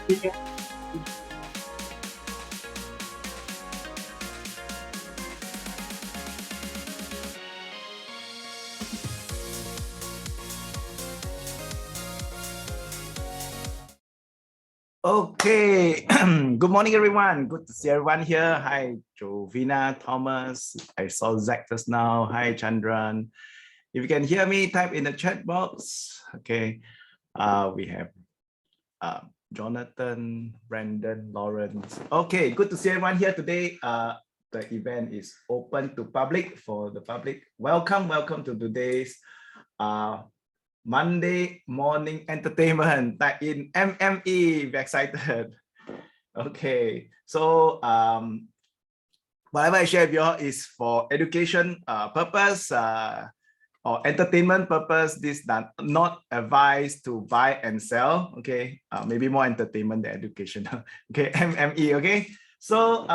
Okay, good morning, everyone. Good to see everyone here. Hi, Jovina, Thomas. I saw Zach just now. Hi, Chandran. If you can hear me, type in the chat box. Okay, we have Jonathan, Brandon, Lawrence. Okay, good to see everyone here today. The event is open to public for the public. Welcome to today's Monday morning entertainment. Type in MME. Very excited. Okay, so whatever I share with you all is for education purpose or entertainment purpose. This does not advise to buy and sell. Okay, maybe more entertainment than education. Okay, MME. Okay, so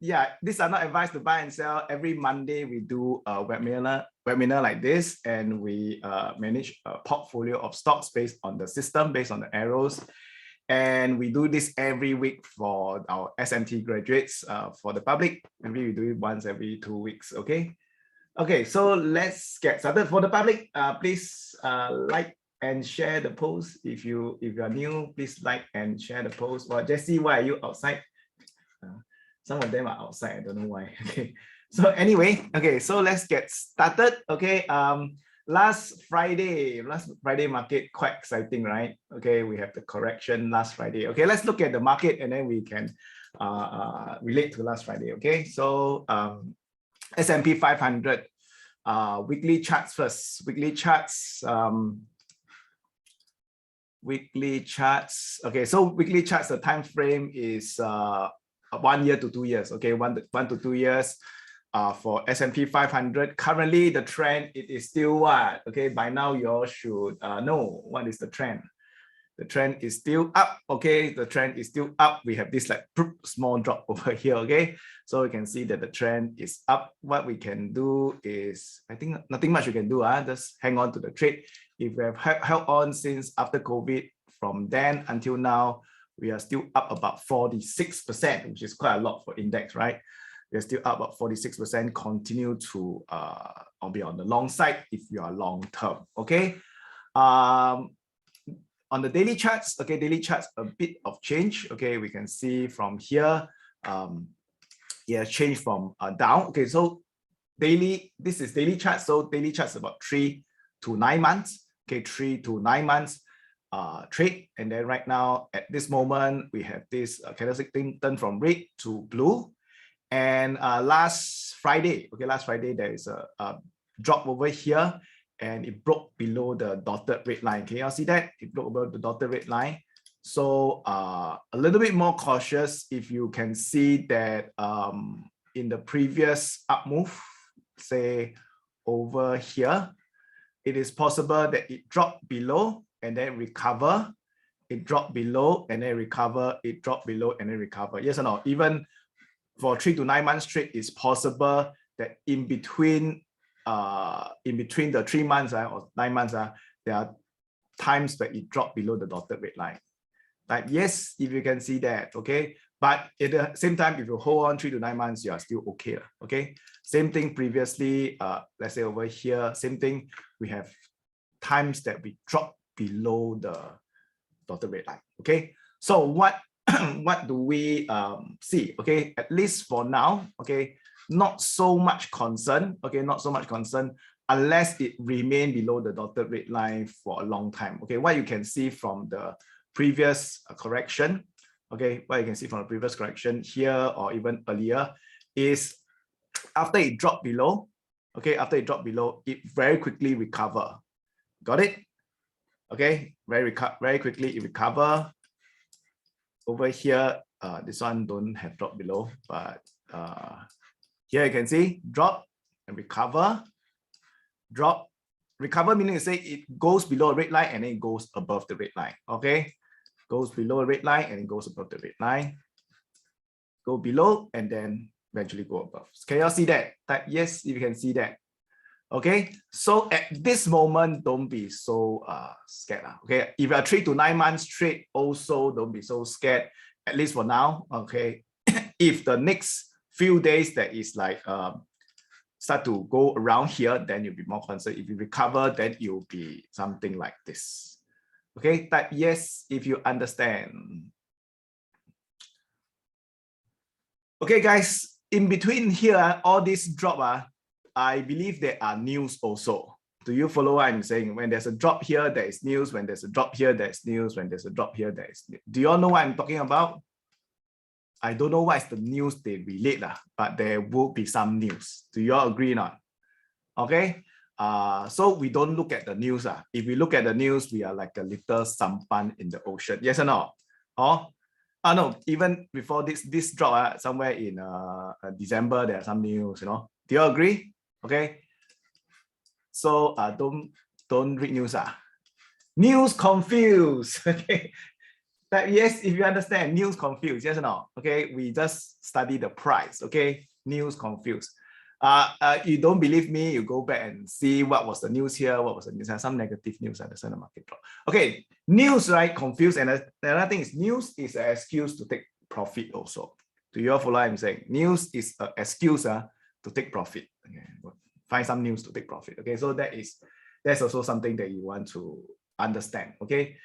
yeah, these are not advised to buy and sell. Every Monday we do a webinar like this, and we manage a portfolio of stocks based on the system, based on the arrows. And we do this every week for our SMT graduates. For the public, maybe we do it once every 2 weeks. Okay. Okay, so let's get started. For the public, please like and share the post. If you are new, please like and share the post. Well, Jesse, why are you outside? Some of them are outside. I don't know why. Okay. So anyway, okay, so let's get started. Okay. Last Friday market, quite exciting, right? Okay, we have the correction last Friday. Okay, let's look at the market and then we can relate to last Friday. Okay, so S&P 500 weekly charts first. Weekly charts. Okay, so weekly charts, the time frame is 1 year to 2 years. Okay, one to 2 years. For S&P 500, currently the trend, it is still what? Okay, by now you all should know what is the trend. The trend is still up. Okay, the trend is still up. We have this like small drop over here. Okay, so we can see that the trend is up. What we can do is, I think nothing much we can do. Just hang on to the trade. If we have held on since after COVID, from then until now, we are still up about 46%, which is quite a lot for index, right? We're still up about 46%, continue to be on the long side if you are long term. Okay. On the daily charts, okay, daily charts, a bit of change. Okay, we can see from here, yeah, change from down. Okay, so daily, this is daily charts. So daily charts about 3 to 9 months. Okay, 3 to 9 months trade. And then right now, at this moment, we have this candlestick thing turn from red to blue. And last Friday, there is a drop over here and it broke below the dotted red line. Can you all see that? It broke below the dotted red line. So a little bit more cautious. If you can see that in the previous up move, say over here, it is possible that it dropped below and then recover. It dropped below and then recover. It dropped below and then recover. Yes or no? Even for 3 to 9 months trade, it's possible that in between the 3 months or 9 months, there are times where it dropped below the dotted red line. Like, yes, if you can see that, okay. But at the same time, if you hold on 3 to 9 months, you are still okay. Okay. Same thing previously, let's say over here, same thing. We have times that we drop below the dotted red line. Okay. So what do we see? Okay, at least for now, okay, not so much concern. Okay, not so much concern unless it remain below the dotted red line for a long time. Okay, what you can see from the previous correction, okay, what you can see from the previous correction here or even earlier is after it dropped below, okay, after it dropped below, it very quickly recover. Got it? Okay, very quickly it recover. Over here, this one don't have drop below, but here you can see drop and recover. Drop, recover meaning to say it goes below a red line and then it goes above the red line. Okay, goes below a red line and it goes above the red line. Go below and then eventually go above. Can you all see that? Type yes if you can see that. Okay, so at this moment, don't be so scared. Okay, if you are 3 to 9 months straight, also don't be so scared, at least for now. Okay, if the next few days that is like start to go around here, then you'll be more concerned. If you recover, then you'll be something like this. Okay, type yes if you understand. Okay, guys, in between here, all this drop, I believe there are news also. Do you follow what I'm saying? When there's a drop here, there is news. When there's a drop here, there's news. When there's a drop here, there is news. Do you all know what I'm talking about? I don't know what is the news they relate, but there will be some news. Do you all agree or not? Okay. So we don't look at the news. If we look at the news, we are like a little sampan in the ocean. Yes or no? Oh, no, even before this drop, somewhere in December, there are some news, you know. Do you all agree? Okay. So don't read news. News confused. Okay. But yes, if you understand, news confused, yes or no? Okay, we just study the price. Okay, news confused. You don't believe me, you go back and see what was the news here, what was the news, some negative news at the center market drop. Okay, news, right, confused. And another thing is news is an excuse to take profit also. Do you all follow what I'm saying? News is an excuse to take profit. Okay, find some news to take profit. Okay, so that's also something that you want to understand. Okay.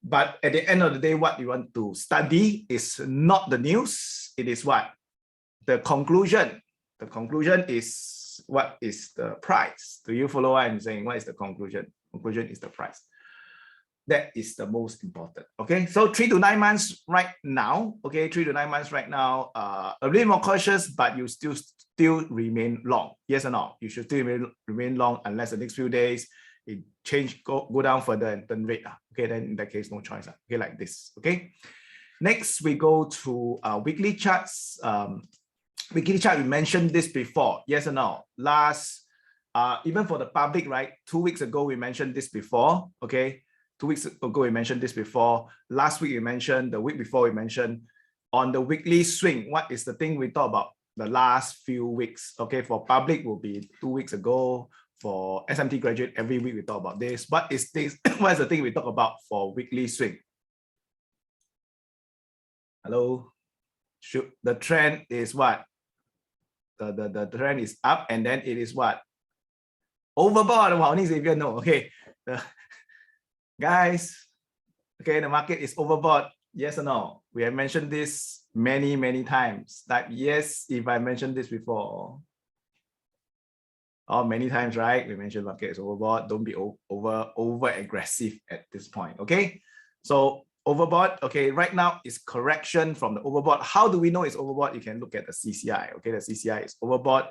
But at the end of the day, what you want to study is not the news. It is what? The conclusion. The conclusion is what is the price. Do you follow what I'm saying? What is the conclusion? Conclusion is the price. That is the most important. Okay, so 3 to 9 months right now. Okay, 3 to 9 months right now. A little more cautious, but you still remain long. Yes or no? You should still remain long unless the next few days it change, go down further and turn red. Okay, then in that case, no choice. Okay, like this. Okay. Next, we go to weekly charts. Weekly chart, we mentioned this before. Yes or no? Even for the public, right? 2 weeks ago, we mentioned this before. Okay. 2 weeks ago, we mentioned this before. Last week, we mentioned. The week before, we mentioned. On the weekly swing, what is the thing we talked about the last few weeks? Okay, for public will be 2 weeks ago. For SMT graduate, every week we talk about this. What is this? What is the thing we talk about for weekly swing? Hello? The trend is what? The trend is up, and then it is what? Overbought. Wow, only Xavier know. Okay. Guys, okay, the market is overbought. Yes or no? We have mentioned this many times. That yes, if I mentioned this before. Many times, right? We mentioned market is overbought. Don't be over aggressive at this point. Okay. So overbought. Okay. Right now is correction from the overbought. How do we know it's overbought? You can look at the CCI. Okay. The CCI is overbought.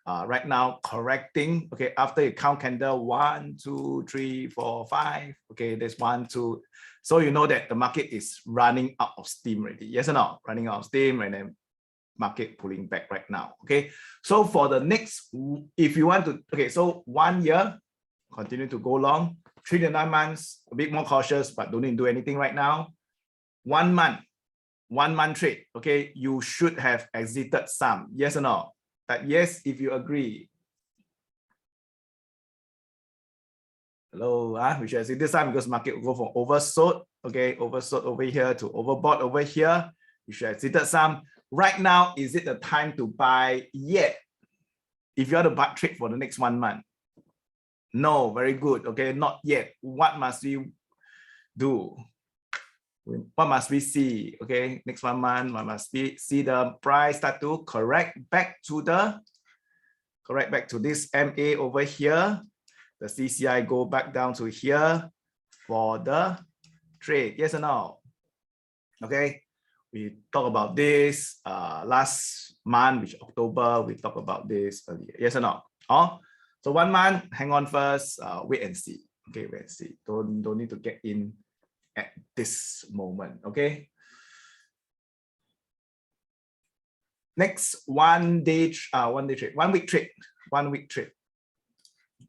Right now correcting. Okay. After you count candle 1, 2, 3, 4, 5. Okay. There's 1, 2. So you know that the market is running out of steam already. Yes or no? Running out of steam, and then market pulling back right now. Okay, so for the next, if you want to, okay, so 1 year, continue to go long. 3 to 9 months, a bit more cautious, but don't need to do anything right now. 1 month, 1 month trade. Okay, you should have exited some. Yes or no? That yes, if you agree. Hello, we should exit this time because market will go from oversold. Okay, oversold over here to overbought over here. You should have exited some. Right now, is it the time to buy yet? If you want to buy trade for the next 1 month? No, very good. Okay, not yet. What must we do? What must we see? Okay, next 1 month, what must we see the price start to correct back to this MA over here. The CCI go back down to here for the trade. Yes or no? Okay. We talked about this last month, which October, we talked about this earlier. Yes or no? So 1 month, hang on first, wait and see. Okay, wait and see. Don't need to get in at this moment. Okay. Next, 1 day trade, 1 week trade, 1 week trade.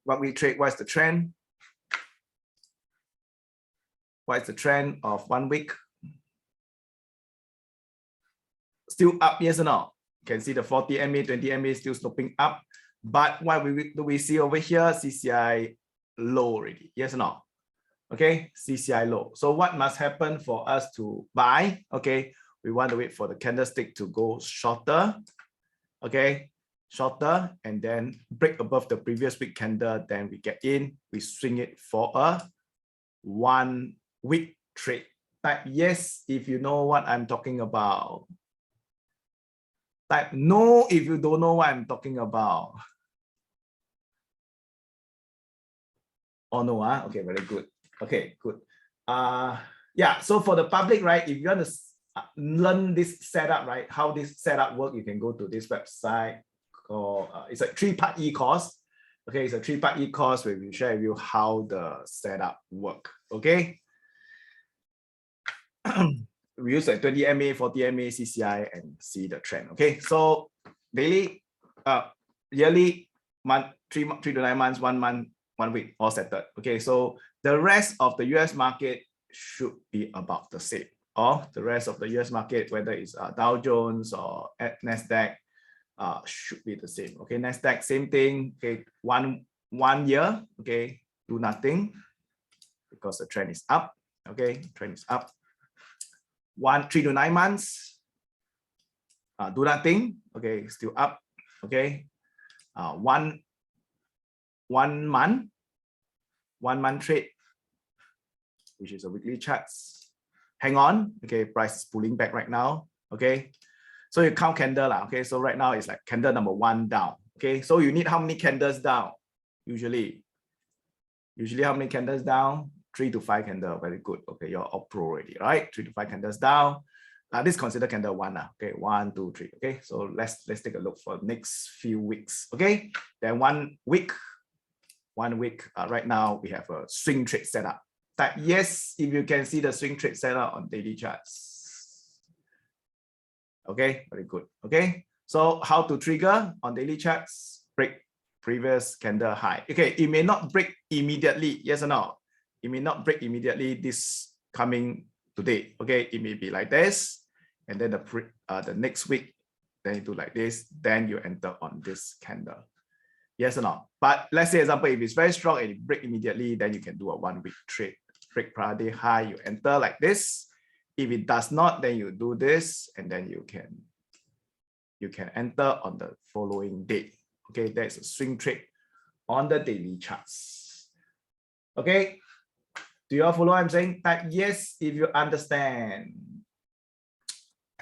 1 week trade, what's the trend? What is the trend of 1 week? Still up, yes or no? You can see the 40 MA, 20 MA still sloping up. But what we see over here, CCI low already, yes or no? Okay, CCI low. So what must happen for us to buy? Okay, we want to wait for the candlestick to go shorter, okay, shorter, and then break above the previous week candle, then we get in, we swing it for a 1 week trade. Type yes if you know what I'm talking about. Type no if you don't know what I'm talking about. Oh no, okay, very good. Okay, good. Yeah, so for the public, right, if you want to learn this setup, right, how this setup work, you can go to this website called, it's a 3-part e-course. Okay, it's a 3-part e-course where we share with you how the setup work, okay? We use like 20 MA, 40 MA, CCI, and see the trend, okay? So daily, yearly, month, 3 to 9 months, 1 month, 1 week, all settled. Okay, so the rest of the US market should be about the same. Or the rest of the US market, whether it's Dow Jones or NASDAQ, should be the same. Okay, NASDAQ, same thing. Okay, one year, okay, do nothing because the trend is up. Okay, trend is up. 3 to 9 months, do nothing. Okay, still up. Okay, one month trade, which is a weekly charts. Hang on, okay, price is pulling back right now. Okay, so you count candle lah. Okay, so right now it's like candle number 1 down. Okay, so you need how many candles down? Usually how many candles down? 3 to 5 candle. Very good. Okay, you're all pro already, right? 3 to 5 candles down. This consider candle 1 now. Okay, 1, 2, 3. Okay, so let's take a look for next few weeks. Okay, then 1 week. Right now we have a swing trade setup. Type yes if you can see the swing trade setup on daily charts. Okay, very good. Okay, so how to trigger on daily charts? Break previous candle high. Okay, it may not break immediately. Yes or no? It may not break immediately this coming today. Okay, it may be like this, and then the next week, then you do like this, then you enter on this candle. Yes or no? But let's say, example, if it's very strong and it break immediately, then you can do a 1 week trade. Break prior day high, you enter like this. If it does not, then you do this, and then you can enter on the following day. Okay, that's a swing trade on the daily charts. Okay, do you all follow what I'm saying? Type yes if you understand.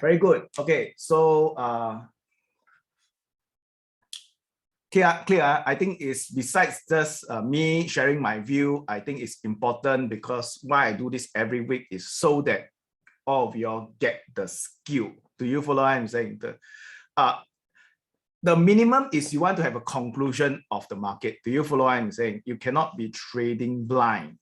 Very good. Okay, so clear. I think it's besides just me sharing my view, I think it's important because why I do this every week is so that all of y'all get the skill. Do you follow what I'm saying? The minimum is you want to have a conclusion of the market. Do you follow what I'm saying? You cannot be trading blind.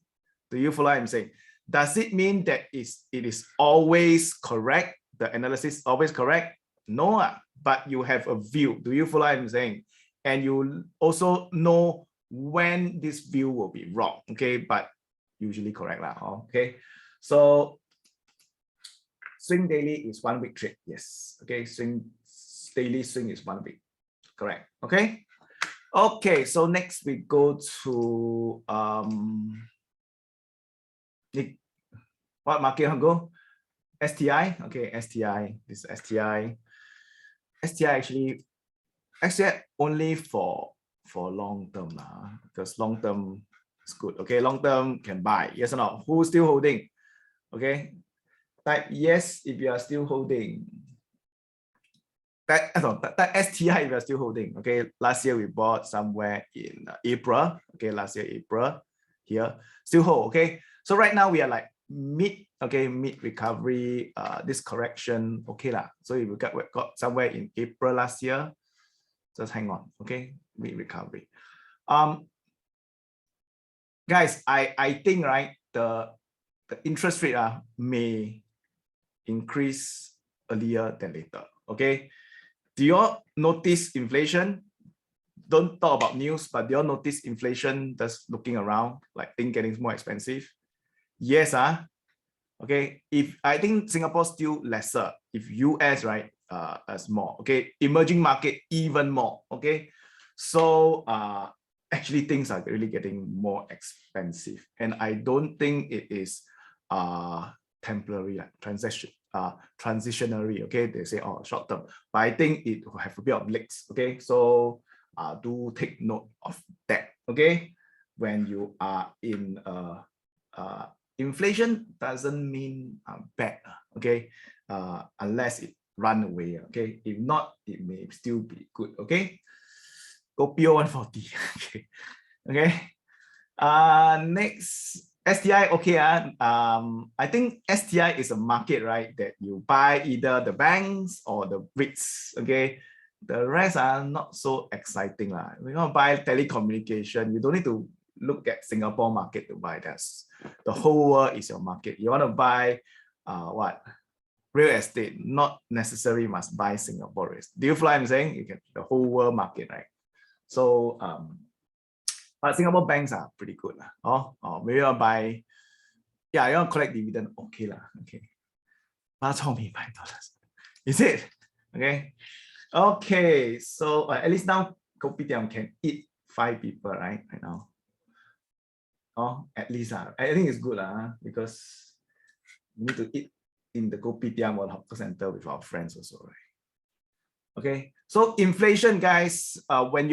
Do you follow what I'm saying? Does it mean that it is always correct? The analysis is always correct? No, but you have a view. Do you follow what I'm saying? And you also know when this view will be wrong, okay? But usually correct lah, okay? So swing daily is 1 week trade, yes, okay? Daily swing is 1 week, correct, okay? Okay, so next we go to what market go? STI, okay, STI, this is STI. STI actually only for long term because long term is good. Okay, long term can buy. Yes or no? Who's still holding? Okay, type yes if you are still holding. Type STI if you are still holding. Okay, last year we bought somewhere in April. Okay, last year April here still hold. Okay, so right now we are like mid recovery. This correction okay lah. So if we got somewhere in April last year. Just hang on, okay? Mid recovery. Guys, I think right the interest rate may increase earlier than later. Okay. Do you all notice inflation? Don't talk about news, but do you all notice inflation just looking around, like things getting more expensive? Yes, okay. If I think Singapore still lesser, if US, right? As more, okay, emerging market even more, okay. So actually things are really getting more expensive, and I don't think it is temporary, transitionary. Okay, they say short term, but I think it will have a bit of legs. Okay, so do take note of that. Okay, when you are in inflation doesn't mean bad. Okay, unless it run away. Okay, if not, it may still be good. Okay, go PO 140. Okay, okay. Next, STI. Okay, I think STI is a market, right, that you buy either the banks or the REITs. Okay, the rest are not so exciting lah. We want to buy telecommunication, you don't need to look at Singapore market to buy that. The whole world is your market. You want to buy what? Real estate, not necessarily must buy Singapore. Do you follow what I'm saying? You get the whole world market, right? So but Singapore banks are pretty good. Or maybe I'll buy, yeah, you want to collect dividend, okay lah. Okay. $5. Is it? Okay. Okay. So at least now Kopitiam can eat 5 people, right? Right now. Oh, at least I think it's good because we need to eat in the Kopitiam or hawker center with our friends also, right? Okay, so inflation, guys. When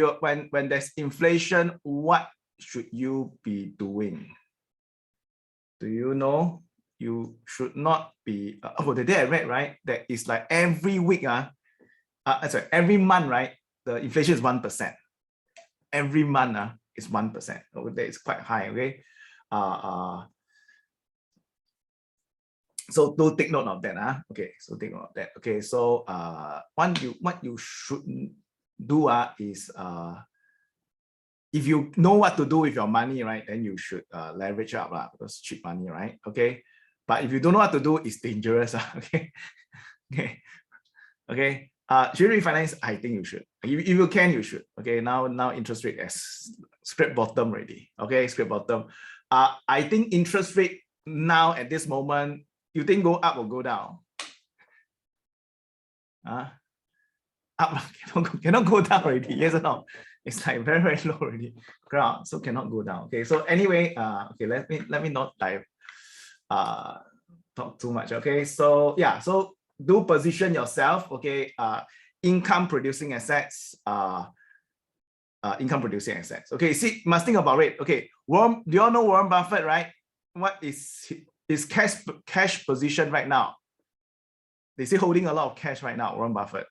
there's inflation, what should you be doing? Do you know? You should not be. The day I read, right, that is like every week, sorry, every month, right? The inflation is 1%. Every month, is 1%. Oh, that is quite high. Okay. So do take note of that. Okay, so take note of that. Okay, so what you shouldn't do is if you know what to do with your money, right, then you should leverage up because cheap money, right? Okay, but if you don't know what to do, it's dangerous. Okay, okay. Should you refinance? I think you should. If you can, you should. Okay, now interest rate has scraped bottom already. Okay, scraped bottom. I think interest rate now at this moment, you think go up or go down? Up, cannot go down already. Yes or no? It's like very, very low already. Ground, so cannot go down. Okay, so anyway, okay, let me not dive talk too much. Okay, so yeah, so do position yourself. Okay, income producing assets. Income producing assets. Okay, see, must think about it. Okay, do you all know Warren Buffett, right? What is his cash position right now? They say holding a lot of cash right now, Warren Buffett.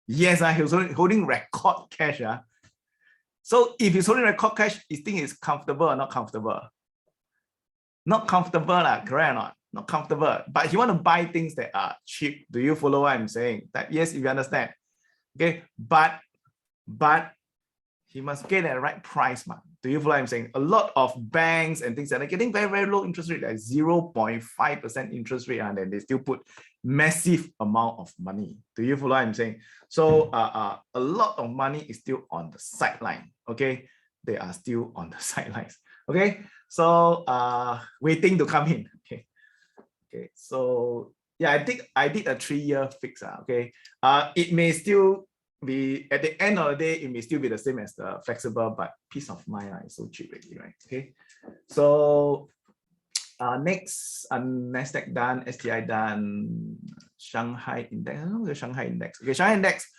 Yes, he was holding record cash. So if he's holding record cash, you think it's comfortable or not comfortable? Not comfortable, correct or not? Not comfortable. But he want to buy things that are cheap. Do you follow what I'm saying? That yes, if you understand. Okay, but he must get at the right price, man. Do you follow what I'm saying? A lot of banks and things that are getting very, very low interest rate, like 0.5% interest rate, and then they still put massive amount of money. Do you follow what I'm saying? So a lot of money is still on the sideline. Okay, they are still on the sidelines. Okay, so waiting to come in. Okay, okay. So yeah, I did a 3-year fix. Okay, it may still be at the end of the day, it may still be the same as the flexible, but peace of mind is so cheap already, right? Okay, so next, Nasdaq done, STI done, Shanghai index. I don't know the Shanghai index. Okay, Shanghai index.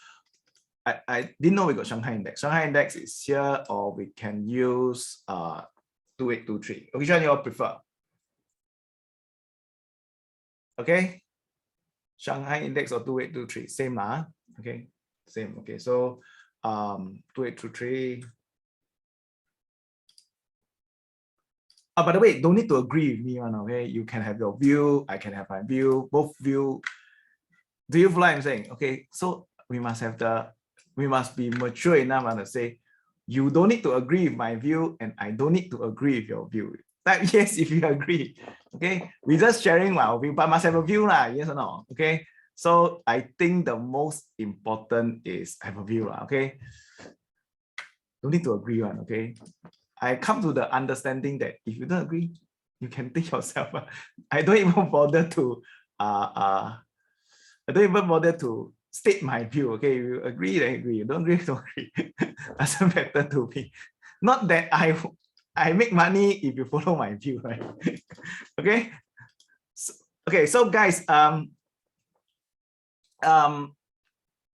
I didn't know we got Shanghai index. Shanghai index is here, or we can use 2823. Which one you all prefer? Okay, Shanghai index or 2823, same lah. Okay. Same. Okay, so 2823. By the way, don't need to agree with me, okay? You can have your view, I can have my view, both view. Do you follow what I'm saying? Okay, so we must be mature enough to say, you don't need to agree with my view, and I don't need to agree with your view. Like, yes, if you agree. Okay, we're just sharing our view, but must have a view, yes or no? Okay. So I think the most important is have a view, okay? Don't need to agree on, okay? I come to the understanding that if you don't agree, you can think yourself. I don't even bother to state my view. Okay, you agree, then agree. You don't agree, don't agree. Doesn't matter to me. Not that I make money if you follow my view, right? Okay. So guys,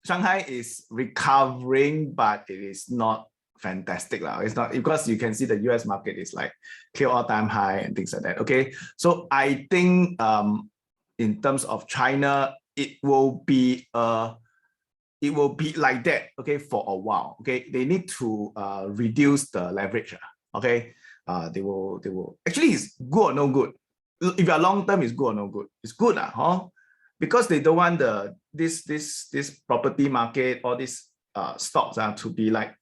Shanghai is recovering, but it is not fantastic now. It's not, because you can see the US market is like clear all-time high and things like that. Okay, so I think in terms of China, it will be like that, okay, for a while. Okay, they need to reduce the leverage. Okay, they will actually, it's good or no good. If you're long term, it's good or no good. It's good, huh? Because they don't want this property market or these stocks to be like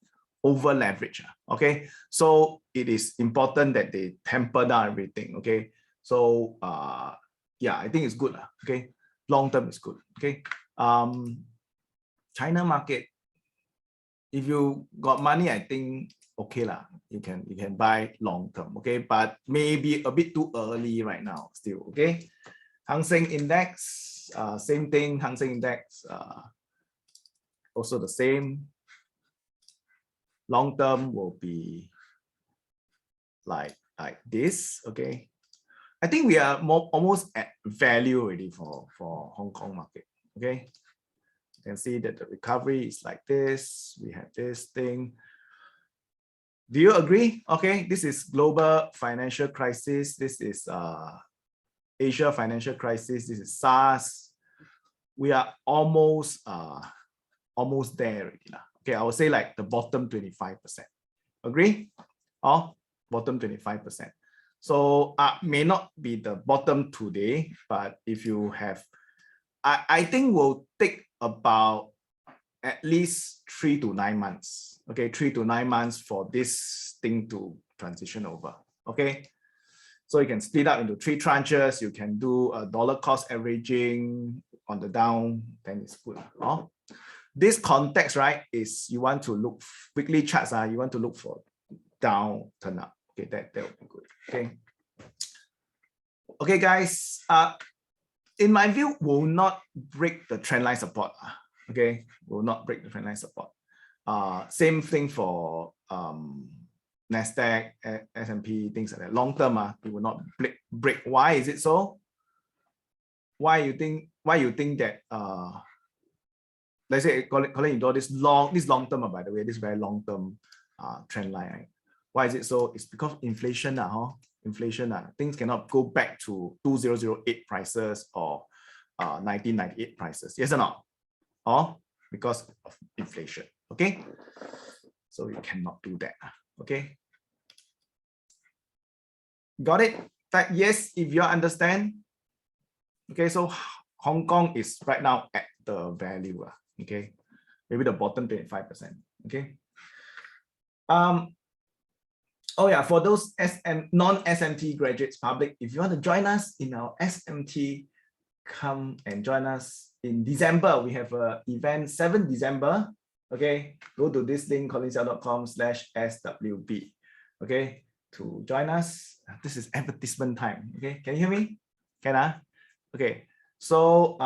over leverage. Okay, so it is important that they temper down everything. Okay, so yeah, I think it's good. Okay, long term is good. Okay, China market, if you got money, I think okay lah. You can buy long term. Okay, but maybe a bit too early right now still. Okay, Hang Seng Index, same thing. Hang Seng Index, also the same. Long term will be like this. Okay, I think we are almost at value already for Hong Kong market. Okay, you can see that the recovery is like this. We have this thing. Do you agree? Okay, this is global financial crisis. This is Asia financial crisis. This is SARS. We are almost there already. Okay, I would say like the bottom 25%. Agree? Or bottom 25%. So may not be the bottom today, but if you have, I think will take about at least 3 to 9 months. Okay, 3 to 9 months for this thing to transition over. Okay, so you can split up into 3 tranches. You can do a dollar cost averaging on the down, then it's good. Oh, this context, right, is you want to look weekly charts. You want to look for down turn up. Okay, that will be good. Okay. Okay, guys. In my view, will not break the trendline support. Okay, will not break the trendline support. Same thing for Nasdaq, S&P, things like that. Long term, it will not break. Why is it so? Why you think that let's say Collin, you draw this long term, by the way, this very long term trend line. Right? Why is it so? It's because inflation, inflation, things cannot go back to 2008 prices or 1998 prices. Yes or no? Or because of inflation. Okay, so you cannot do that. Okay, got it? That yes, if you understand. Okay, so Hong Kong is right now at the value. Okay, maybe the bottom 25%. Okay. Oh yeah, for those non-SMT graduates public, if you want to join us in our SMT, come and join us in December. We have an event 7th December. Okay, go to this link, CollinSeow.com/SWB. Okay, to join us. This is advertisement time. Okay, can you hear me? Can Okay, so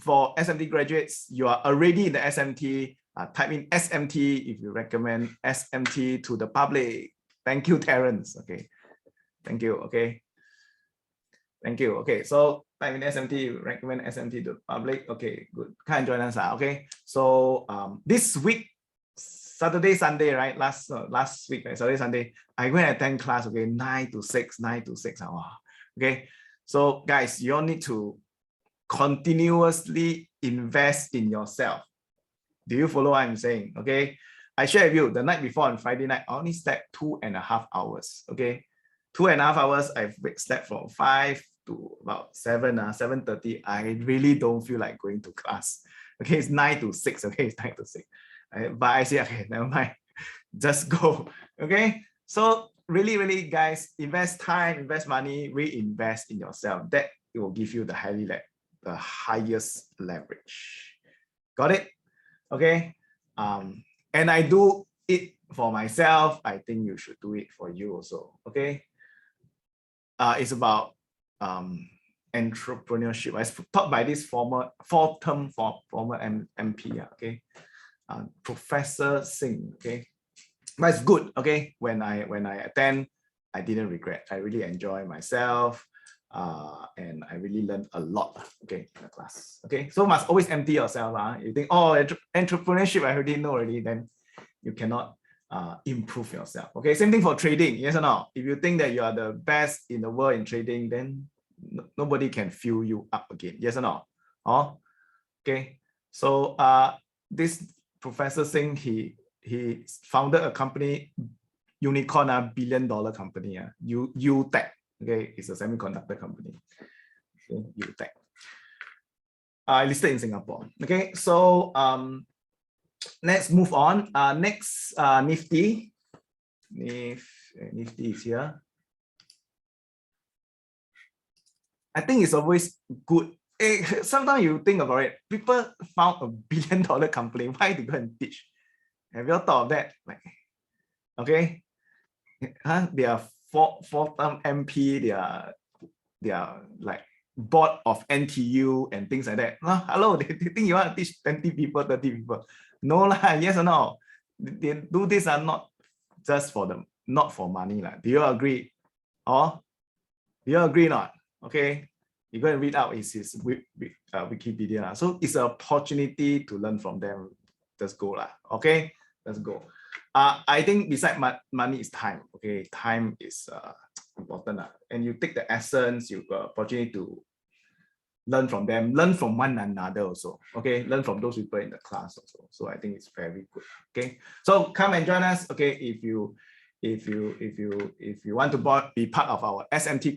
for SMT graduates, you are already in the SMT. Type in SMT if you recommend SMT to the public. Thank you, Terrence. Okay, thank you. Okay, thank you. Okay, so type in SMT, recommend SMT to the public. Okay, good. Come and join us. Okay, so this week, Saturday, Sunday, right? Last week, right? Saturday, Sunday, I went and attend class. Okay, 9 to 6. Okay, so guys, you all need to continuously invest in yourself. Do you follow what I'm saying? Okay, I share with you the night before on Friday night, I only slept 2.5 hours. Okay, 2.5 hours. I've slept from 5 to about 7:30. I really don't feel like going to class. Okay, it's 9 to 6. Okay, it's 9 to 6. But I say, okay, never mind, just go. Okay, so really, guys, invest time, invest money, reinvest in yourself. That it will give you the highest leverage. Got it? Okay. And I do it for myself. I think you should do it for you also. Okay. It's about entrepreneurship. I taught by this former MP. Okay, Professor Singh. Okay, but it's good. Okay, when I attend, I didn't regret. I really enjoy myself. And I really learned a lot, okay, in the class. Okay, so must always empty yourself. You think, oh, entrepreneurship, I already know already, then you cannot improve yourself. Okay, same thing for trading, yes or no? If you think that you are the best in the world in trading, then nobody can fill you up again, yes or no? Oh, okay, so this Professor Singh, he founded a company, unicorn, $1 billion company, UTech. Okay, it's a semiconductor company. Okay, UTech. Listed in Singapore. Okay, so let's move on. Next, Nifty. Nifty is here. I think it's always good. Sometimes you think about it. People found $1 billion company. Why they go and teach? Have you thought of that? Like, okay, they are four-term MP. They are like board of NTU and things like that. Hello, they think you want to teach 20 people, 30 people. No lah, yes or no? They do this are not just for them, not for money lah. Do you agree? Or do you agree not? Okay, you go and read out his Wikipedia lah. So it's an opportunity to learn from them. Let's go lah. Okay, let's go. I think beside money is time. Okay, time is important, and you take the essence. You got opportunity to learn from them, learn from one another also. Okay, learn from those people in the class also. So I think it's very good. Okay, so come and join us. Okay, if you want to be part of our SMT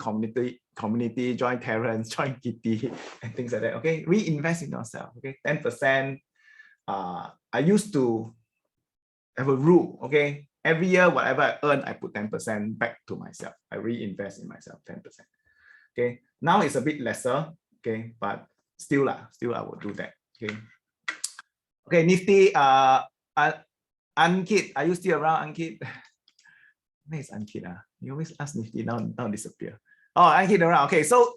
community, join Terrence, join Kitty, and things like that. Okay, reinvest in yourself. Okay, 10%. I used to have a rule. Okay, every year whatever I earn, I put 10% back to myself. I reinvest in myself 10%. Okay, now it's a bit lesser. Okay, but still I will do that. Okay. Okay, Nifty. Ankit, are you still around, Ankit? Where is Ankit? You always ask Nifty, now disappear. Oh, Ankit around. Okay, so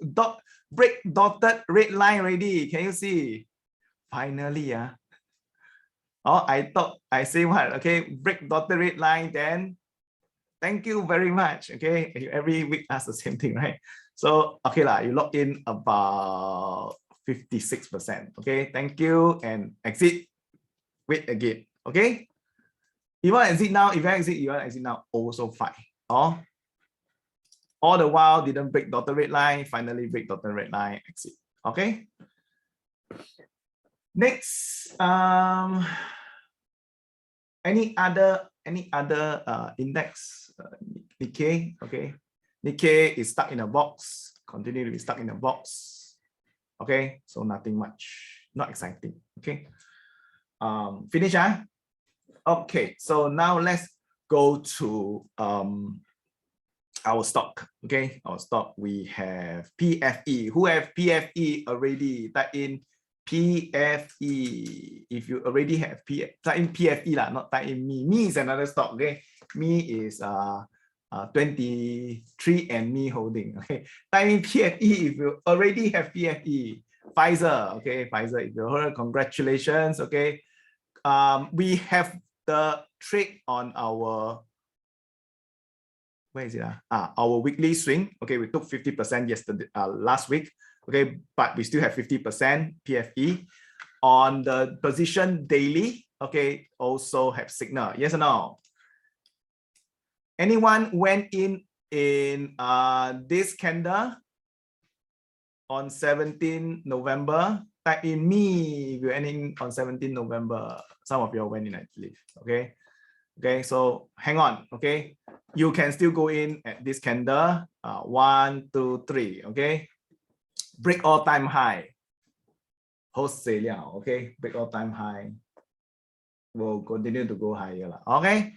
break dotted red line ready. Can you see? Finally, Oh, I thought I say what? Okay, break dotted red line. Then, thank you very much. Okay, every week ask the same thing, right? So okay lah, you log in about 56%. Okay, thank you, and exit. Wait again. Okay. You want to exit now? If you exit, you want to exit now. Also fine. All the while didn't break dotted red line. Finally break dotted red line. Exit. Okay. Next, any other index? Nikkei. Okay. Nikkei is stuck in a box. Continue to be stuck in a box. Okay. So nothing much. Not exciting. Okay. Finish. Okay, so now let's go to our stock. Okay, our stock, we have PFE. Who have PFE already? Type in PFE. If you already have type in PFE lah, not type in me. Me is another stock. Okay, me is 23 and me holding. Okay, type in PFE if you already have PFE. Pfizer. Okay, Pfizer. If you heard, congratulations. Okay, we have the trade on our, where is it? Our weekly swing. Okay, we took 50% yesterday, last week. Okay, but we still have 50% PFE on the position daily. Okay, also have signal. Yes or no? Anyone went in this candle on 17 November? Type in me if you're ending on 17 November. Some of you went in, I believe. Okay. Okay, so hang on. Okay, you can still go in at this candle. 1, 2, 3. Okay, break all-time high. Wholesale. Okay, break all-time high. Will continue to go higher. Okay.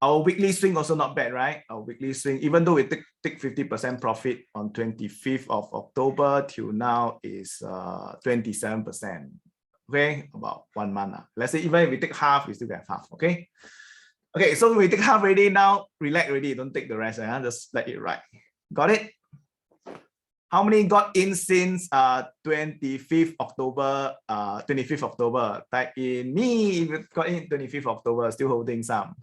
Our weekly swing also not bad, right? Our weekly swing, even though we take 50% profit on 25th of October till now is 27%. Okay, about 1 month. Let's say even if we take half, we still get half. Okay. Okay, so we take half already. Now relax already. Don't take the rest. Just let it ride. Got it? How many got in since 25th October? 25th October. Type in me if you got in 25th October, still holding some.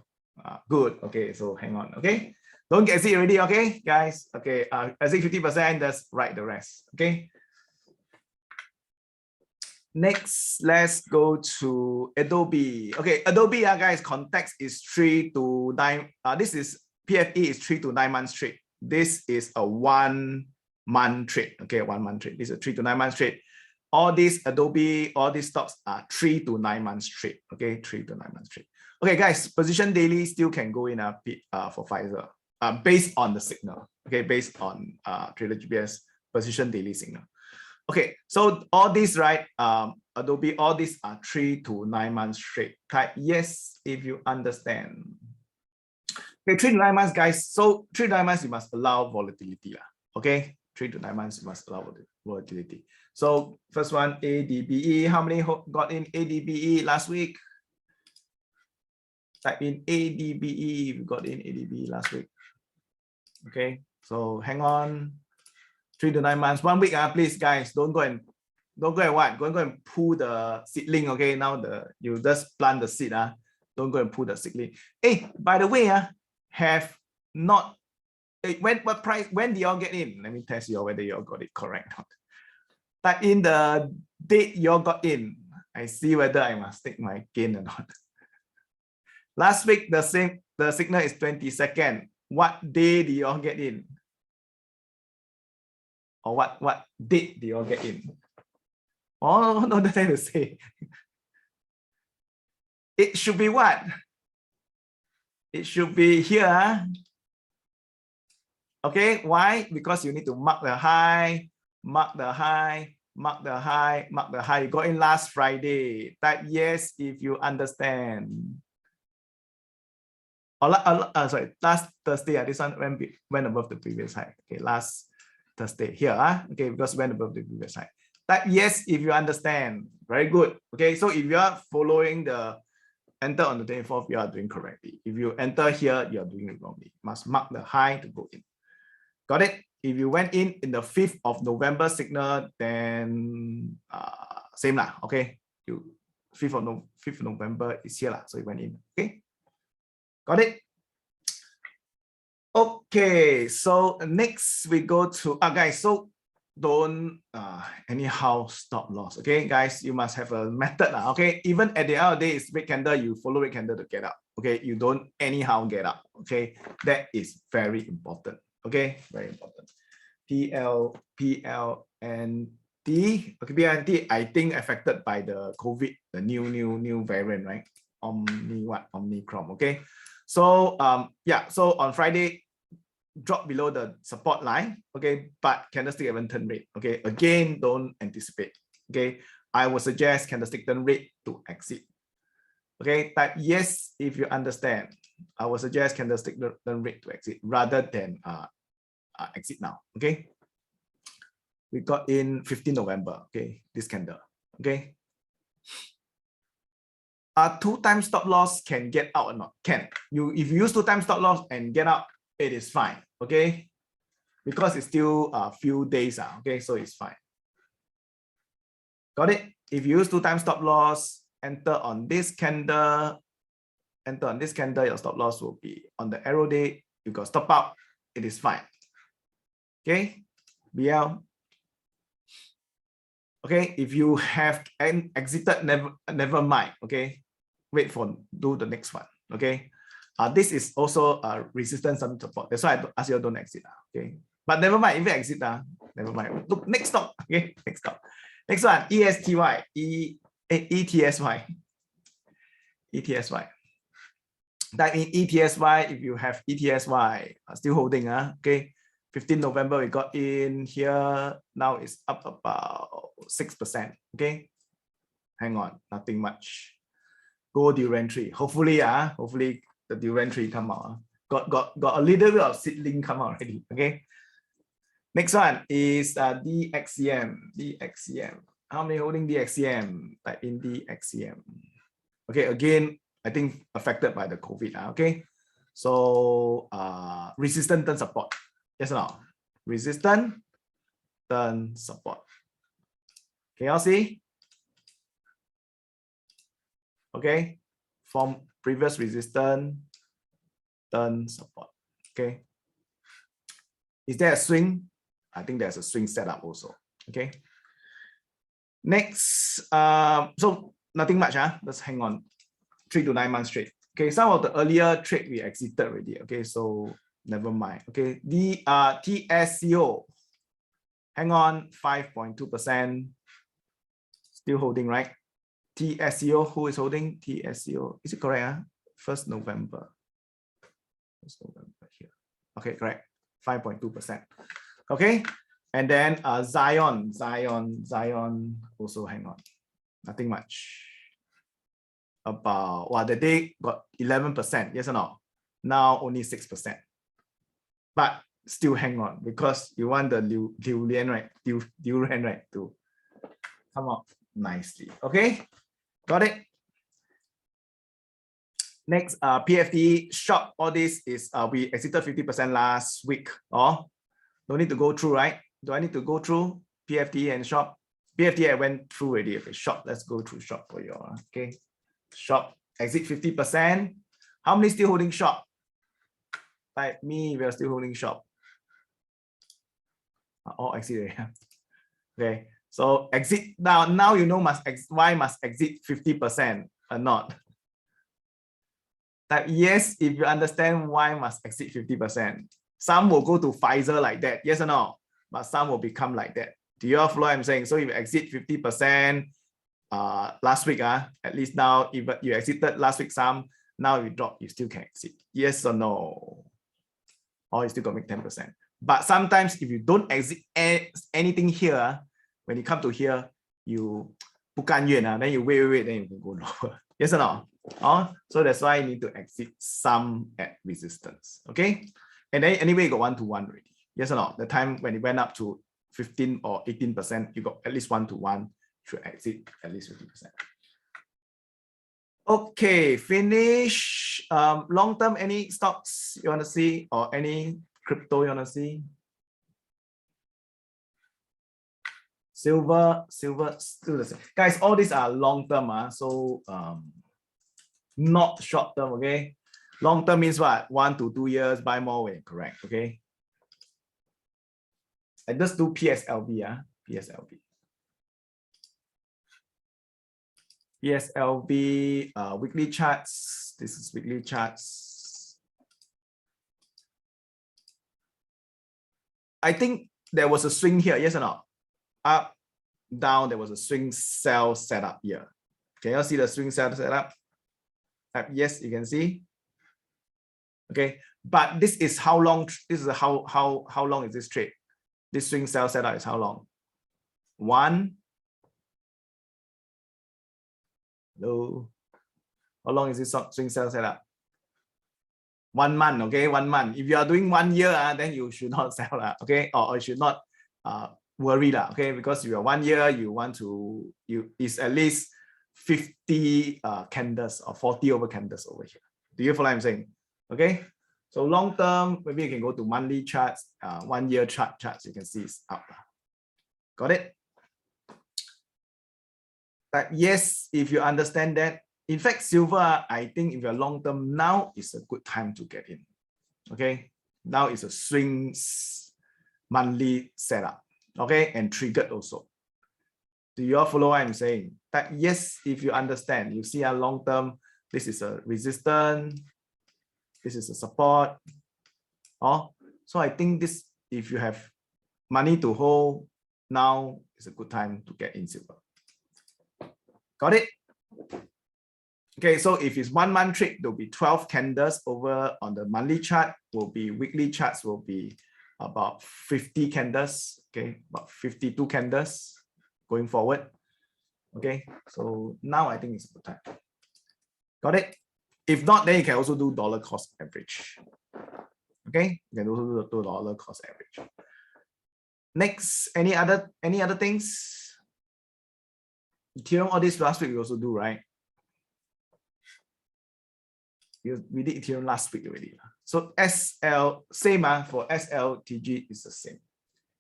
Good. Okay, so hang on. Okay. Don't get it already, okay, guys? Okay, exit 50%, just write the rest. Okay. Next, let's go to Adobe. Okay, Adobe, guys, context is 3 to 9. This is PFE is 3 to 9 months trade. This is a 1 month trade. Okay, 1 month trade. This is a 3 to 9 months trade. All these Adobe, all these stocks are 3 to 9 months trade. Okay, 3 to 9 months trade. Okay, guys, position daily still can go in for Pfizer. Based on the signal, okay, based on Trader GPS position daily signal. Okay, so all these, right, Adobe, all these are 3 to 9 months straight. Type yes if you understand. Okay, 3 to 9 months, guys. So 3 to 9 months, you must allow volatility. Okay, 3 to 9 months, you must allow volatility. So first one, ADBE. How many got in ADBE last week? Type in ADBE if you got in ADBE last week. Okay, so hang on. 3 to 9 months, 1 week. Please, guys, don't go and what? Go and pull the seedling. Okay, now you just plant the seed. Don't go and pull the seedling. Hey, by the way, have not what price? When do y'all get in? Let me test you whether y'all got it correct. Type in the date y'all got in. I see whether I must take my gain or not. Last week, the signal is 22nd. What day do y'all get in? Or what date do y'all get in? Oh, no, that's to say. It should be what? It should be here. Okay, why? Because you need to mark the high, mark the high, mark the high, mark the high. You got in last Friday. Type yes if you understand. Sorry, last Thursday. This one went above the previous high. Okay, last Thursday here. Okay, because went above the previous high. Type yes if you understand. Very good. Okay, so if you are following the enter on the 24th, you are doing correctly. If you enter here, you are doing it wrongly. Must mark the high to go in. Got it? If you went in the 5th of November signal, then same lah. Okay, 5th of November is here lah. So you went in. Okay. Got it? Okay, so next we go to guys, so don't anyhow stop loss. Okay, guys, you must have a method. Okay, even at the end of the day, it's red candle, you follow red candle to get up. Okay, you don't anyhow get up. Okay, that is very important. Okay, very important. PLNT. Okay, PLNT, I think affected by the COVID, the new variant, right? Omicron. Okay. So yeah, so on Friday, drop below the support line, okay, but candlestick haven't turned red. Okay, again, don't anticipate. Okay, I would suggest candlestick turn red to exit. Okay, type yes if you understand. I would suggest candlestick turn red to exit rather than exit now. Okay, we got in 15 November. Okay, this candle. Okay. 2 times stop loss can get out or not? Can. If you use 2 times stop loss and get out, it is fine. Okay, because it's still a few days. Okay, so it's fine. Got it? If you use 2 times stop loss, enter on this candle. Enter on this candle, your stop loss will be on the arrow day. You got stop out, it is fine. Okay, BL. Okay, if you have exited, never mind. Okay, wait for do the next one. Okay, this is also a resistance and support. That's why I ask you don't exit. Okay, but never mind if you exit. Never mind. Look, next stop. Okay, next stop. Next one, ESTY, ETSY, ETSY. Type in ETSY if you have ETSY still holding. Okay, 15 November we got in here. Now it's up about 6%. Okay, hang on, nothing much. Go during tree. Hopefully, hopefully the during tree come out. Got a little bit of seedling come out already. Okay. Next one is DXCM. DXCM. How many holding DXCM? Type in DXCM. Okay, again, I think affected by the COVID. Okay, so resistant turn support. Yes or no? Resistant turn support. Can you all see? Okay, from previous resistance, turn support. Okay, is there a swing? I think there's a swing setup also. Okay, next, so nothing much, let's hang on 3 to 9 months straight. Okay, some of the earlier trade we exited already. Okay, so never mind. Okay, the TSCO, hang on, 5.2%, still holding, right? TSCO, who is holding TSCO? Is it correct? 1st November. 1st November here. Okay, correct. 5.2%. Okay, and then Zion also hang on. Nothing much. About the day got 11%, yes or no? Now only 6%. But still hang on because you want the durian, right? Durian, right, to come up nicely. Okay, got it. Next, PFD short. All this is we exited 50% last week. Oh, don't need to go through, right? Do I need to go through PFD and short? PFD I went through already. Okay, short. Let's go through short for you. Okay, short exit 50%. How many still holding short? Like me, we are still holding short. All exit. Okay, so exit now. Now you know why must exit 50% or not. That yes, if you understand why must exit 50%. Some will go to Pfizer like that, yes or no? But some will become like that. Do you all follow what I'm saying? So if you exit 50% last week, at least now, if you exited last week some, now you drop, you still can exit. Yes or no? Or you still got make 10%. But sometimes if you don't exit anything here, when you come to here, you 不甘愿, then you wait, then you can go lower. Yes or no? So that's why you need to exit some at resistance. Okay. And then anyway, you got 1-to-1 already. Yes or no? The time when it went up to 15 or 18%, you got at least 1-to-1, should exit at least 50%. Okay, finish. Long term, any stocks you want to see or any crypto you want to see? Silver, still the same. Guys, all these are long term, so not short term, okay? Long term means what? 1 to 2 years, buy more when correct, okay? I just do PSLV, PSLV. PSLV, weekly charts. This is weekly charts. I think there was a swing here, yes or no? Up, down, there was a swing sell setup here. Can you see the swing sell setup? Yes, you can see. Okay, but this is how long? This is how long is this trade? This swing sell setup is how long? Hello. How long is this swing sell setup? 1 month. Okay, 1 month. If you are doing 1 year, then you should not sell, okay, or you should not worry, okay, because if you're 1 year, you want to is at least 50 candles or 40 over candles over here. Do you follow what I'm saying? Okay, so long term, maybe you can go to monthly charts, 1 year charts. You can see it's up. Got it? But yes, if you understand that. In fact, silver, I think if you're long term, now is a good time to get in. Okay, now is a swing monthly setup. Okay, and triggered also. Do you all follow what I'm saying? That yes, if you understand, you see a long term, this is a resistance, this is a support. So I think this, if you have money to hold, now is a good time to get in silver. Got it? Okay, so if it's 1 month trade, there'll be 12 candles over on the monthly chart. Will be weekly charts will be about 50 candles. Okay, about 52 candles going forward. Okay, so now I think it's a good time. Got it? If not, then you can also do dollar cost average. Okay, you can also do dollar cost average. Next, any other things? Ethereum, all this last week we also do, right? We did Ethereum last week already. So SL, same for SLTG is the same.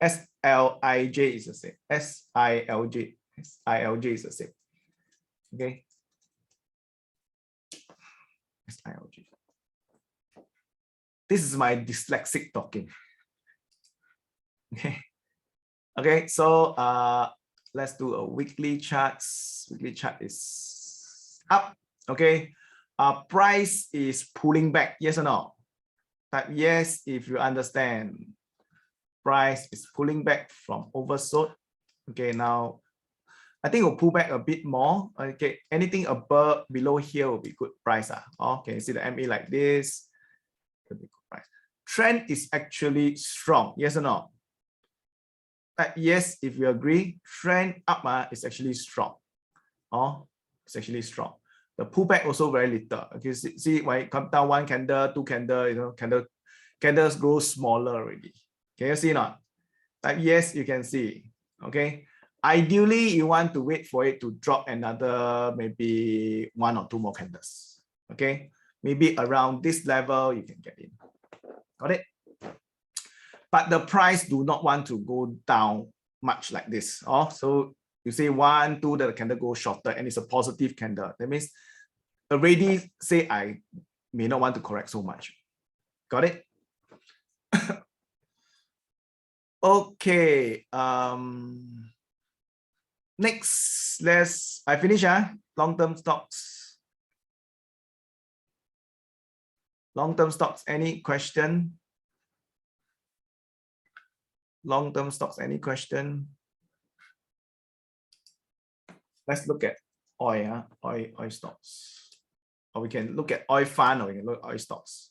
SLIJ is the same. SILJ is the same. Okay. SILJ. This is my dyslexic talking. Okay. Okay. So let's do a weekly chart. Weekly chart is up. Okay. Price is pulling back. Yes or no? Type yes if you understand. Price is pulling back from oversold. Okay, now I think we'll pull back a bit more. Okay, anything above, below here will be good price. Okay, see the MA like this. Could be good price. Trend is actually strong. Yes or no? Yes, if you agree, trend up is actually strong. It's actually strong. The pullback also very little. Okay, see when it comes down one candle, two candle, you know, candles grow smaller already. Can you see not? Yes, you can see. Okay. Ideally, you want to wait for it to drop another maybe 1 or 2 more candles. Okay. Maybe around this level, you can get in. Got it? But the price do not want to go down much like this. So you say 1, 2, the candle goes shorter and it's a positive candle. That means already say I may not want to correct so much. Got it? Okay. Next, I finish. Long-term stocks. Long-term stocks, any question? Long-term stocks, any question? Let's look at oil, oil stocks. Or we can look at oil fund, or we can look at oil stocks.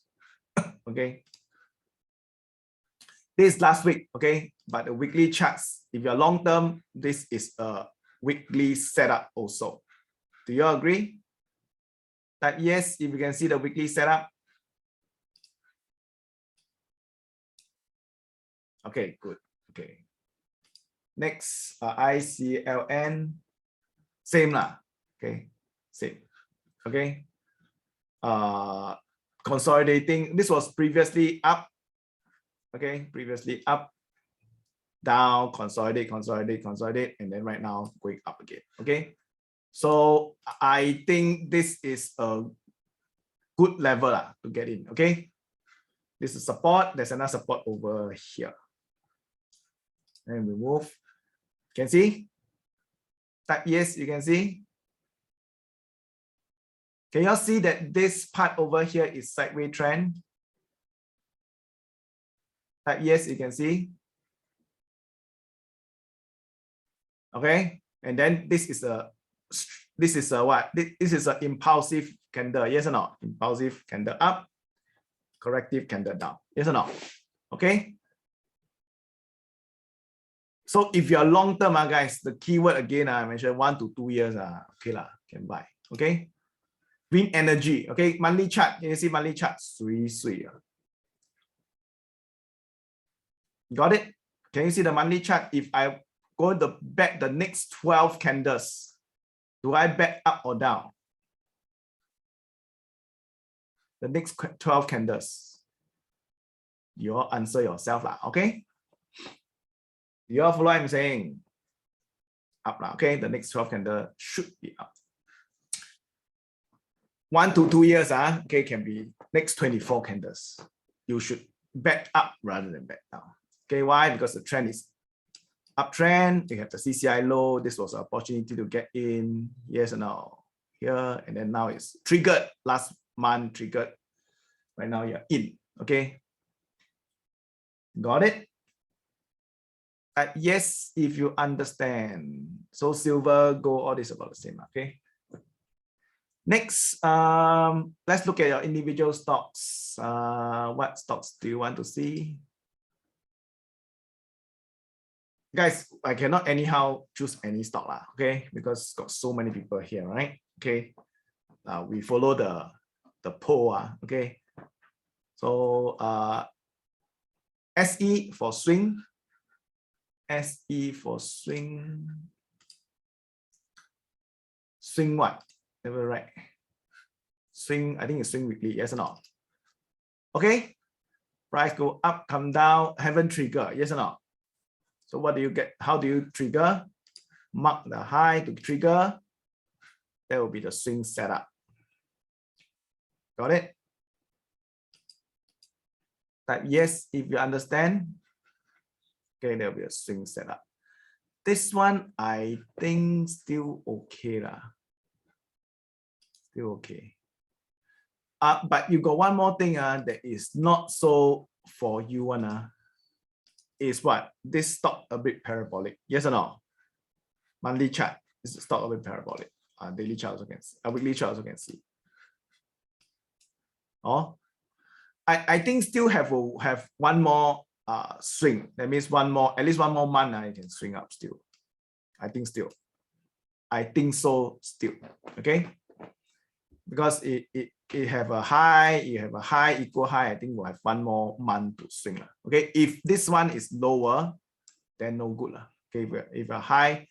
Okay. This is last week, okay? But the weekly charts, if you're long-term, this is a weekly setup also. Do you agree? That yes, if you can see the weekly setup. Okay, good. Okay. Next, ICLN, same lah. Okay, same. Okay. Consolidating. This was previously up. Okay, previously up, down, consolidate, and then right now going up again. Okay, so I think this is a good level to get in. Okay, this is support. There's another support over here, and we move. Can see? Type yes, you can see. Can you all see that this part over here is sideways trend? Yes, you can see. Okay, and then this is a what? This is an impulsive candle. Yes or no? Impulsive candle up, corrective candle down. Yes or no? Okay. So if you are long term, guys, the keyword again, I mentioned 1 to 2 years. Okay lah, can buy. Okay. Green energy. Okay, monthly chart. Can you see monthly chart? Got it? Can you see the monthly chart? If I go to bet the next 12 candles, do I bet up or down? The next 12 candles. You all answer yourself lah, okay? You all follow what I'm saying? Up lah, okay? The next 12 candle should be up. 1 to 2 years, okay, can be next 24 candles. You should bet up rather than bet down. Okay, why? Because the trend is uptrend. You have the CCI low. This was an opportunity to get in. Yes or no? Here, and then now it's triggered. Last month triggered. Right now you're in. Okay. Got it? Yes, if you understand. So silver, gold, all this about the same. Okay. Next, let's look at your individual stocks. What stocks do you want to see? Guys, I cannot anyhow choose any stock, okay? Because got so many people here, right? Okay. We follow the poll, okay? So SE for swing. SE for swing. Swing what? Never right. Swing, I think it's swing weekly, yes or no? Okay. Price go up, come down, haven't triggered, yes or no? So what do you get? How do you trigger? Mark the high to trigger. That will be the swing setup. Got it? Type yes if you understand. Okay, there will be a swing setup. This one, I think still okay lah. Still okay. But you got one more thing that is not so for you one is what? This stock a bit parabolic. Yes or no? Monthly chart is the stock a bit parabolic. Daily chart also can see. Weekly chart also can see. Oh, I think still have one more swing. That means at least one more month you can swing up still. I think still. I think so still. Okay. Because it have a high, you have a high, equal high, I think we'll have one more month to swing. Okay. If this one is lower, then no good. Okay. If a high,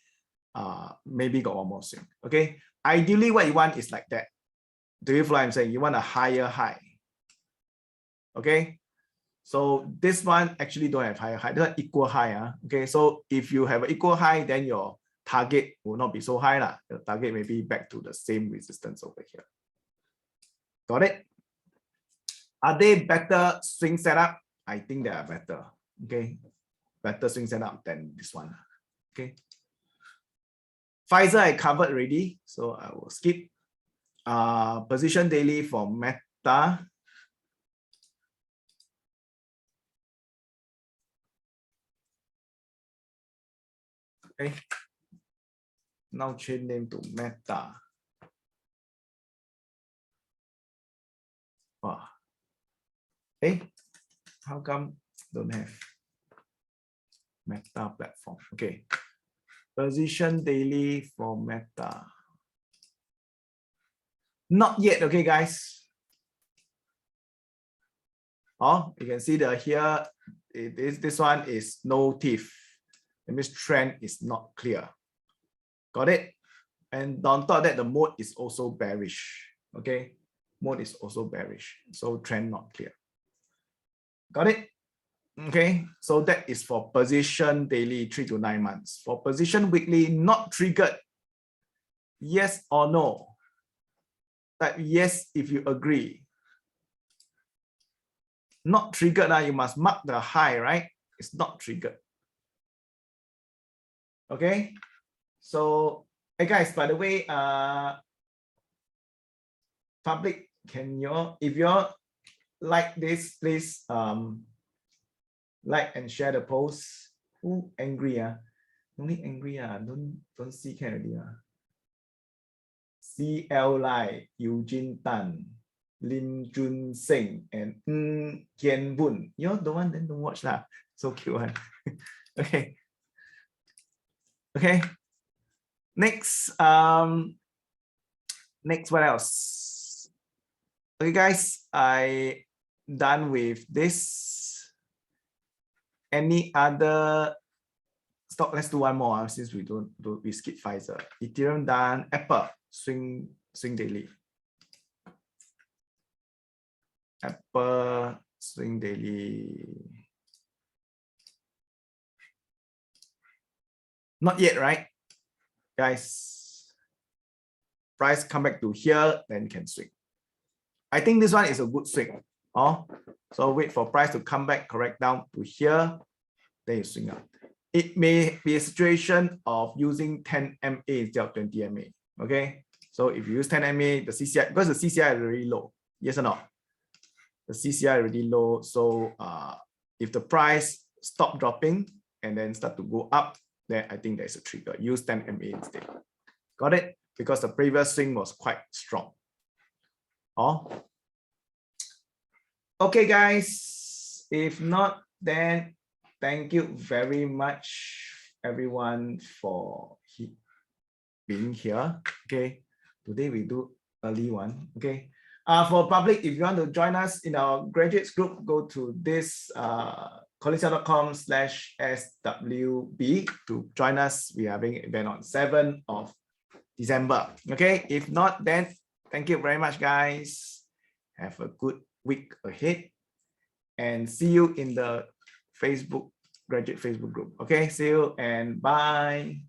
maybe got one more swing. Okay. Ideally, what you want is like that. Do you follow what I'm saying? You want a higher high. Okay. So this one actually don't have higher high. This one equal high. Okay. So if you have an equal high, then your target will not be so high. The target may be back to the same resistance over here. Got it? Are they better swing setup? I think they are better. Okay. Better swing setup than this one. Okay. Pfizer I covered already, so I will skip. Position daily for Meta. Okay. Now change name to Meta. Wow. Hey, how come don't have Meta platform? Okay. Position daily for Meta. Not yet, okay, guys. Oh, you can see that here, this one is no teeth. That means trend is not clear. Got it? And on top of that, the mode is also bearish. Okay, mode is also bearish. So trend not clear. Got it? Okay, so that is for position daily 3 to 9 months. For position weekly, not triggered. Yes or no? Type yes if you agree. Not triggered, you must mark the high, right? It's not triggered. Okay, so hey guys, by the way, public, can you, if you like this, please like and share the post. Who angry? Only angry. Don't see can already. CL Lai, Eugene Tan, Lim Jun Seng, and Kian Bun. You don't want, then don't watch lah. So cute one. Okay. Okay. Next, next, what else? Okay, guys, I done with this. Any other stock? Let's do one more since we we skip Pfizer. Ethereum done. Apple swing daily. Apple swing daily. Not yet, right, guys? Price come back to here, then you can swing. I think this one is a good swing. Oh, so wait for price to come back, correct down to here, then you swing up. It may be a situation of using 10 MA instead of 20 MA. Okay, so if you use 10 MA, the CCI, because the CCI is really low, yes or no? The CCI is really low. So if the price stop dropping and then start to go up, then I think there's a trigger. Use 10 MA instead. Got it? Because the previous swing was quite strong. Oh. Okay, guys. If not, then thank you very much, everyone, for being here. Okay. Today we do early one. Okay. For public, if you want to join us in our graduates group, go to this CollinSeow.com/SWB to join us. We are having an event on 7th of December. Okay. If not, then thank you very much, guys. Have a good week ahead and see you in the Facebook graduate Facebook group. Okay, see you and bye.